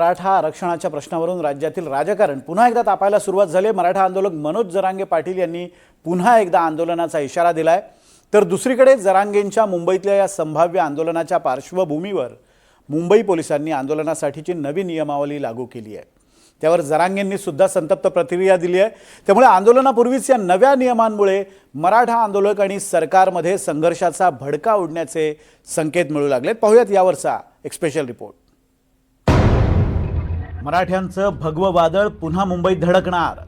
मराठा आरक्षणाच्या प्रश्नावरून राज्यातील राजकारण पुन्हा एकदा तापायला सुरुवात झाली। मराठा आंदोलक मनोज जरांगे पाटील यांनी पुन्हा एकदा आंदोलनाचा इशारा दिलाय। तर दुसरीकडे जरांगेंच्या मुंबईतल्या या संभाव्य आंदोलनाच्या पार्श्वभूमीवर मुंबई पोलिसांनी आंदोलनासाठीची नवी नियमावली लागू केली आहे। त्यावर जरांगेंनी सुद्धा संतप्त प्रतिक्रिया दिली आहे। त्यामुळे आंदोलनापूर्वीच या नव्या नियमांमुळे मराठा आंदोलक आणि सरकारमध्ये संघर्षाचा भडका उडण्याचे संकेत मिळू लागलेत। पाहूयात यावरचा एक स्पेशल रिपोर्ट। मराठ्यांचं भगवं वादळ पुन्हा मुंबईत धडकणार।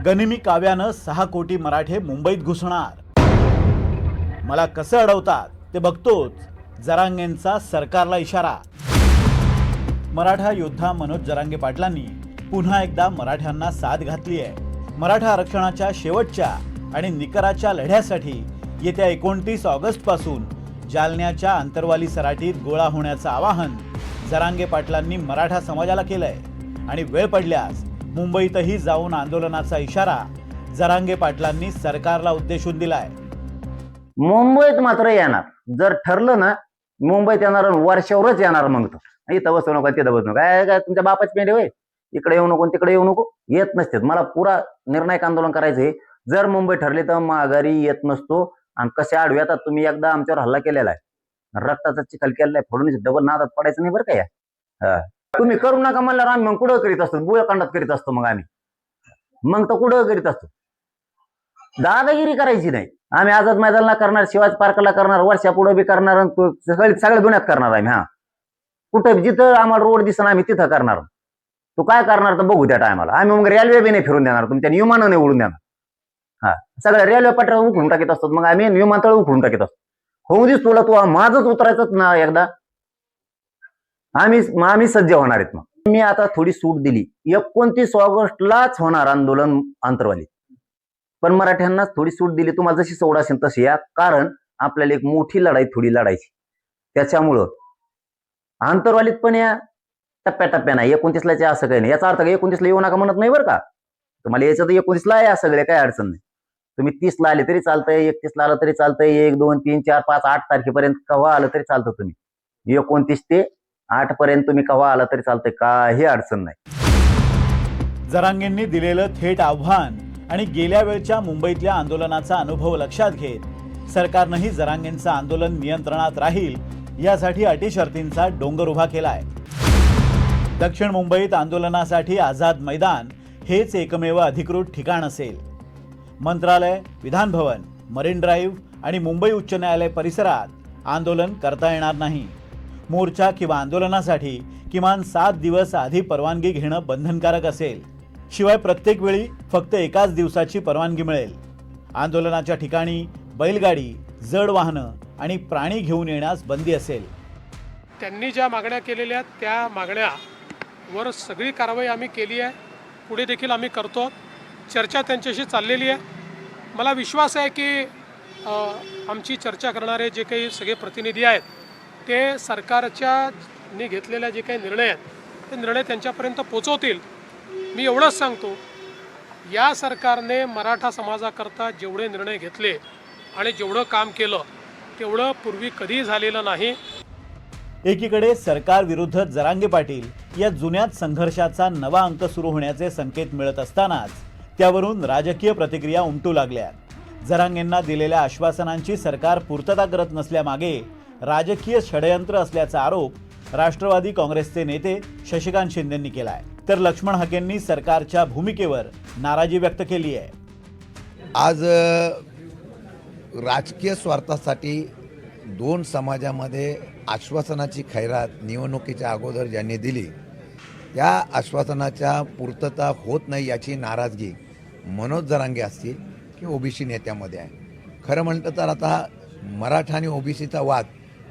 गनिमी काव्यानं 6 कोटी मराठे मुंबईत घुसणार। मला कसं अडवतात ते बघतोच, जरांगेंचा सरकारला इशारा। मराठा योद्धा मनोज जरांगे पाटलांनी पुन्हा एकदा मराठ्यांना साथ घातली आहे। मराठा आरक्षणाच्या शेवटच्या आणि निकराच्या लढ्यासाठी येत्या 29 ऑगस्ट पासून जालन्याच्या अंतरवाली सराटीत गोळा होण्याचं आवाहन जरांगे पाटलांनी मराठा समाजाला केलंय आणि वेळ पडल्यास मुंबईतही जाऊन आंदोलनाचा इशारा जरांगे पाटलांनी सरकारला उद्देशून दिलाय। मुंबईत मात्र येणार, जर ठरलं ना मुंबईत येणार, वर्षावरच येणार। मग तो इथं बसू नका तिथं बसू नका, काय तुमच्या बापाच पेंडे होय, इकडे येऊ नको तिकडे येऊ नको, येत नसते। मला पुरा निर्णायक आंदोलन करायचंय। जर मुंबई ठरली तर माघारी येत नसतो। आणि कसे आडवे आता तुम्ही एकदा आमच्यावर हल्ला केलेला आहे, रक्ताचा चिखल केलेला आहे, फोडून डबल नादात पडायचं नाही बरं का। तुम्ही करू नका म्हणल्यावर आम्ही मग कुठं करीत असतो, बुळकांडात करीत असतो। मग आम्ही मग तर कुठं करीत असतो, दादागिरी करायची नाही। आम्ही आझाद मैदानला करणार, शिवाजी पार्कला करणार, वर्षा पुढे बी करणार, सगळ्या दुनियात करणार आम्ही। कुठं जिथं आम्हाला रोड दिसणार आम्ही तिथं करणार। तू काय करणार तर बघू त्या टायमाला। आम्ही मग रेल्वे बी नाही फिरून देणार, तुमच्या विमानं नाही उडून देणार। सगळ्या रेल्वे पटऱ्या उखडून टाकीत असतात, मग आम्ही विमानतळ उखडून टाकीत असतो। होऊ दिस तुला, तू माझंच उतरायचंच ना एकदा। आम्ही सज्ज होणार आहेत। मग मी आता थोडी सूट दिली, 29 ऑगस्टलाच होणार आंदोलन अंतरवाली, पण मराठ्यांनाच थोडी सूट दिली। तुम्हाला जशी सवड असेल तशी या, कारण आपल्याला एक मोठी लढाई थोडी लढायची। त्याच्यामुळं आंतरवालीत पण या टप्प्याटप्प्यानं 29ला असं काही नाही। याचा अर्थ 29ला येऊ नका म्हणत नाही बरं का। तुम्हाला यायचं तर 29ला या, सगळे काही अडचण नाही। तुम्ही 30ला आले तरी चालतंय, 31ला आलं तरी चालतंय, 1, 2, 3, 4, 5, 8 तारखेपर्यंत केव्हा आलं तरी चालतं। तुम्ही 29 ते 8 पर्यंत तुम्ही केव्हा आलं तरी चालतंय, काही अडचण नाही। जरांगेंनी दिलेलं थेट आव्हान आणि गेल्या वेळच्या मुंबईतल्या आंदोलनाचा अनुभव लक्षात घेत सरकारनंही जरांगेंचं आंदोलन नियंत्रणात राहील यासाठी अटी शर्तींचा डोंगर उभा केलाय। दक्षिण मुंबईत आंदोलनासाठी आझाद मैदान हेच एकमेव अधिकृत ठिकाण असेल। मंत्रालय, विधान भवन, मरीन ड्राईव्ह आणि मुंबई उच्च न्यायालय परिसरात आंदोलन करता येणार नाही। मोर्चा किंवा आंदोलनासाठी किमान 7 दिवस आधी परवानगी घेणं बंधनकारक असेल। शिवाय प्रत्येक वेळी फक्त एकाच दिवसाची परवानगी मिळेल। आंदोलनाच्या ठिकाणी बैलगाडी, जड वाहनं आणि प्राणी घेऊन येण्यास बंदी असेल। त्यांनी ज्या मागण्या केलेल्या त्या मागण्यावर सगळी कारवाई आम्ही केली आहे, पुढे देखील आम्ही करतो। चर्चा त्यांच्याशी चाललेली आहे। मला विश्वास आहे की आमची चर्चा करणारे जे काही सगळे प्रतिनिधी आहेत ते सरकारच्या घेतलेल्या जे काही निर्णय आहेत ते निर्णय त्यांच्यापर्यंत पोचवतील। मी एवढंच सांगतो, या सरकारने मराठा समाजाकरता जेवढे निर्णय घेतले आणि जेवढं काम केलं तेवढं पूर्वी कधीही झालेलं नाही। एकीकडे सरकार विरुद्ध जरांगे पाटील या जुन्याच संघर्षाचा नवा अंक सुरू होण्याचे संकेत मिळत असतानाच त्यावरून राजकीय प्रतिक्रिया उमटू लागल्या। जरांगेंना दिलेल्या आश्वासनांची सरकार पूर्तता करत नसल्यामागे राजकीय षडयंत्र असल्याचा आरोप राष्ट्रवादी काँग्रेसचे नेते शशिकांत शिंदेंनी केलाय। तर लक्ष्मण हाकेंनी सरकारच्या भूमिकेवर नाराजी व्यक्त केली आहे। आज राजकीय स्वार्थासाठी 2 समाजामध्ये आश्वासनाची खैरात निवडणुकीच्या अगोदर ज्यांनी दिली त्या आश्वासनाच्या पूर्तता होत नाही याची नाराजगी मनोज जरांगे असतील की ओबीसी नेत्यामध्ये आहे। खरं म्हटलं तर आता मराठा आणि ओबीसीचा वाद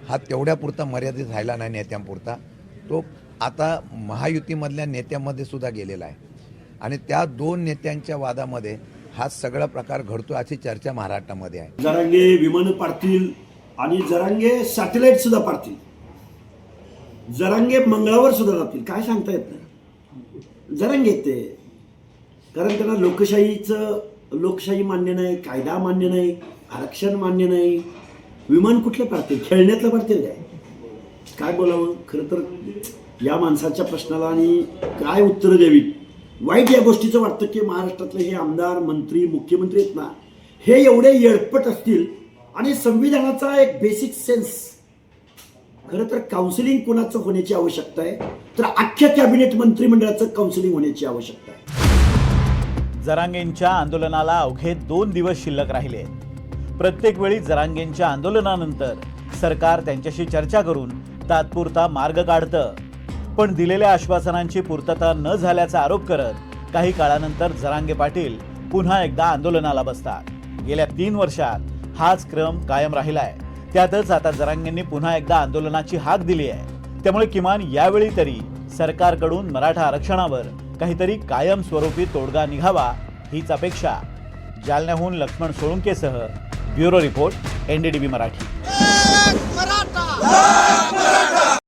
हा तेवढ्यापुरता मर्यादित राहिला नाही नेत्यांपुरता, तो आता महायुतीमधल्या नेत्यामध्ये सुद्धा गेलेला आहे। आणि त्या 2 नेत्यांच्या वादामध्ये हा सगळा प्रकार घडतो अशी चर्चा महाराष्ट्रामध्ये आहे। जरांगे विमानं पाडतील आणि जरांगे सॅटेलाइट सुद्धा पाडतील, जरांगे मंगळावर सुद्धा जातील, काय सांगता येत नाही। जरांगे ते, कारण त्यांना लोकशाही मान्य नाही, कायदा मान्य नाही, आरक्षण मान्य नाही। विमान कुठलं पाडतील, खेळण्यातलं पाडतील काय बोलावं। खरं तर या माणसाच्या प्रश्नाला आणि काय उत्तरं द्यावीत. वाईट या गोष्टीचं वाटतं की महाराष्ट्रातले हे आमदार मंत्री मुख्यमंत्री आहेत ना, हे एवढे येडपट असतील आणि संविधानाचा एक बेसिक सेन्स. खरं तर काउन्सिलिंग कोणाचं होण्याची आवश्यकता आहे, तर अख्ख्या कॅबिनेट मंत्रिमंडळाचं काउन्सिलिंग होण्याची आवश्यकता आहे. जरांगेंच्या आंदोलनाला अवघे 2 दिवस शिल्लक राहिले. प्रत्येक वेळी जरांगेंच्या आंदोलनानंतर सरकार त्यांच्याशी चर्चा करून तात्पुरता मार्ग काढतं, पण दिलेल्या आश्वासनांची पूर्तता न झाल्याचा आरोप करत काही काळानंतर जरांगे पाटील पुन्हा एकदा आंदोलनाला बसतात. गेल्या 3 वर्षात हाच क्रम कायम राहिलाय. त्यातच आता जरांगेंनी पुन्हा एकदा आंदोलनाची हाक दिली आहे. त्यामुळे किमान यावेळी तरी सरकारकडून मराठा आरक्षणावर काहीतरी कायमस्वरूपी तोडगा निघावा हीच अपेक्षा. जालन्याहून लक्ष्मण सोळुंकेसह ब्युरो रिपोर्ट, NDTV मराठी.